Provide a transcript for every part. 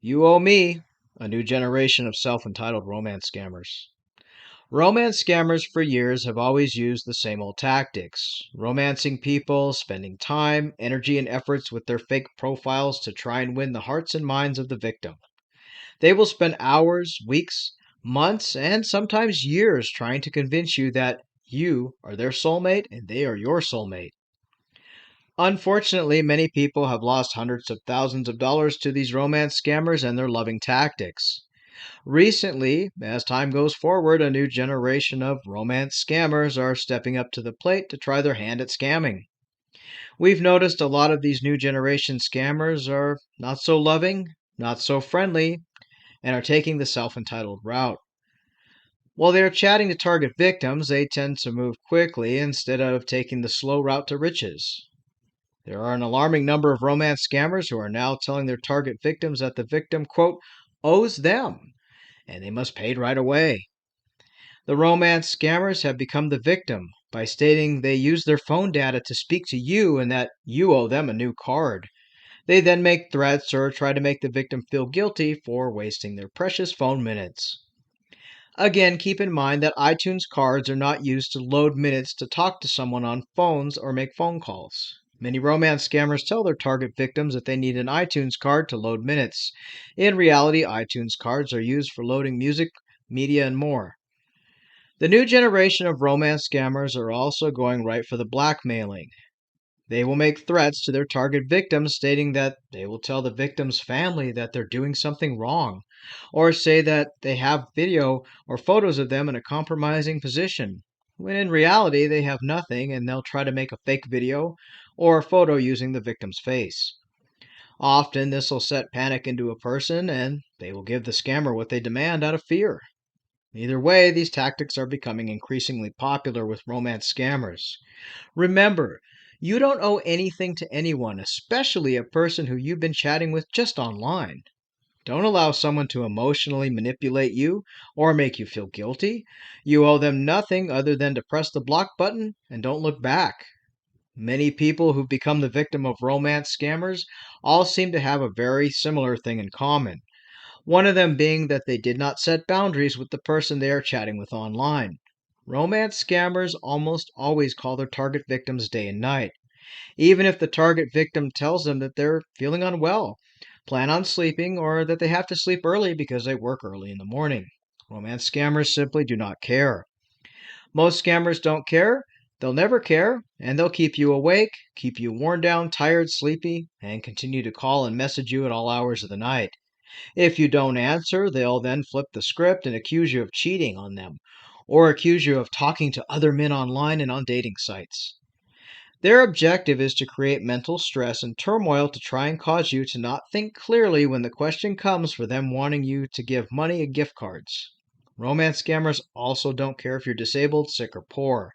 You Owe Me, a new generation of self entitled romance scammers. Romance scammers for years have always used the same old tactics romancing people, spending time, energy, and efforts with their fake profiles to try and win the hearts and minds of the victim. They will spend hours, weeks, months, and sometimes years trying to convince you that you are their soulmate and they are your soulmate. Unfortunately, many people have lost hundreds of thousands of dollars to these romance scammers and their loving tactics. Recently, as time goes forward, a new generation of romance scammers are stepping up to the plate to try their hand at scamming. We've noticed a lot of these new generation scammers are not so loving, not so friendly, and are taking the self entitled route. While they are chatting to target victims, they tend to move quickly instead of taking the slow route to riches. There are an alarming number of romance scammers who are now telling their target victims that the victim, quote, owes them, and they must pay it right away. The romance scammers have become the victim by stating they use their phone data to speak to you and that you owe them a new card. They then make threats or try to make the victim feel guilty for wasting their precious phone minutes. Again, keep in mind that iTunes cards are not used to load minutes to talk to someone on phones or make phone calls. Many romance scammers tell their target victims that they need an iTunes card to load minutes. In reality, iTunes cards are used for loading music, media, and more. The new generation of romance scammers are also going right for the blackmailing. They will make threats to their target victims, stating that they will tell the victim's family that they're doing something wrong, or say that they have video or photos of them in a compromising position, when in reality they have nothing and they'll try to make a fake video or a photo using the victim's face. Often this will set panic into a person and they will give the scammer what they demand out of fear. Either way, these tactics are becoming increasingly popular with romance scammers. Remember, you don't owe anything to anyone, especially a person who you've been chatting with just online. Don't allow someone to emotionally manipulate you or make you feel guilty. You owe them nothing other than to press the block button and don't look back. Many people who've become the victim of romance scammers all seem to have a very similar thing in common. One of them being that they did not set boundaries with the person they are chatting with online. Romance scammers almost always call their target victims day and night, even if the target victim tells them that they're feeling unwell, plan on sleeping, or that they have to sleep early because they work early in the morning. Romance scammers simply do not care. Most scammers don't care, they'll never care, and they'll keep you awake, keep you worn down, tired, sleepy, and continue to call and message you at all hours of the night. If you don't answer, they'll then flip the script and accuse you of cheating on them, or accuse you of talking to other men online and on dating sites. Their objective is to create mental stress and turmoil to try and cause you to not think clearly when the question comes for them wanting you to give money and gift cards. Romance scammers also don't care if you're disabled, sick, or poor.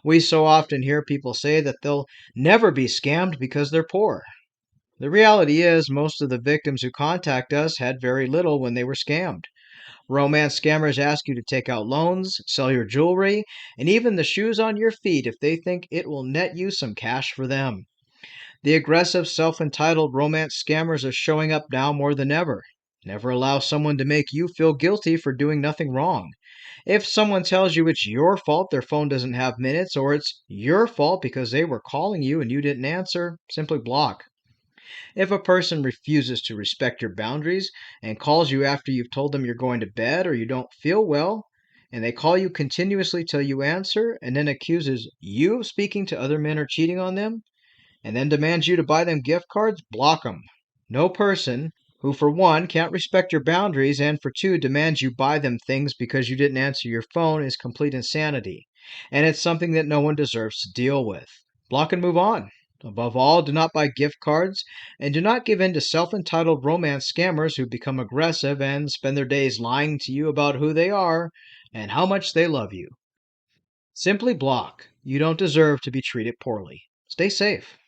We so often hear people say that they'll never be scammed because they're poor. The reality is, most of the victims who contact us had very little when they were scammed. Romance scammers ask you to take out loans, sell your jewelry, and even the shoes on your feet if they think it will net you some cash for them. The aggressive, self entitled romance scammers are showing up now more than ever. Never allow someone to make you feel guilty for doing nothing wrong. If someone tells you it's your fault their phone doesn't have minutes, or it's your fault because they were calling you and you didn't answer, simply block. If a person refuses to respect your boundaries and calls you after you've told them you're going to bed or you don't feel well, and they call you continuously till you answer and then accuses you of speaking to other men or cheating on them, and then demands you to buy them gift cards, block them. No person who, for one, can't respect your boundaries and for two, demands you buy them things because you didn't answer your phone is complete insanity, and it's something that no one deserves to deal with. Block and move on. Above all, do not buy gift cards and do not give in to self entitled romance scammers who become aggressive and spend their days lying to you about who they are and how much they love you. Simply block. You don't deserve to be treated poorly. Stay safe.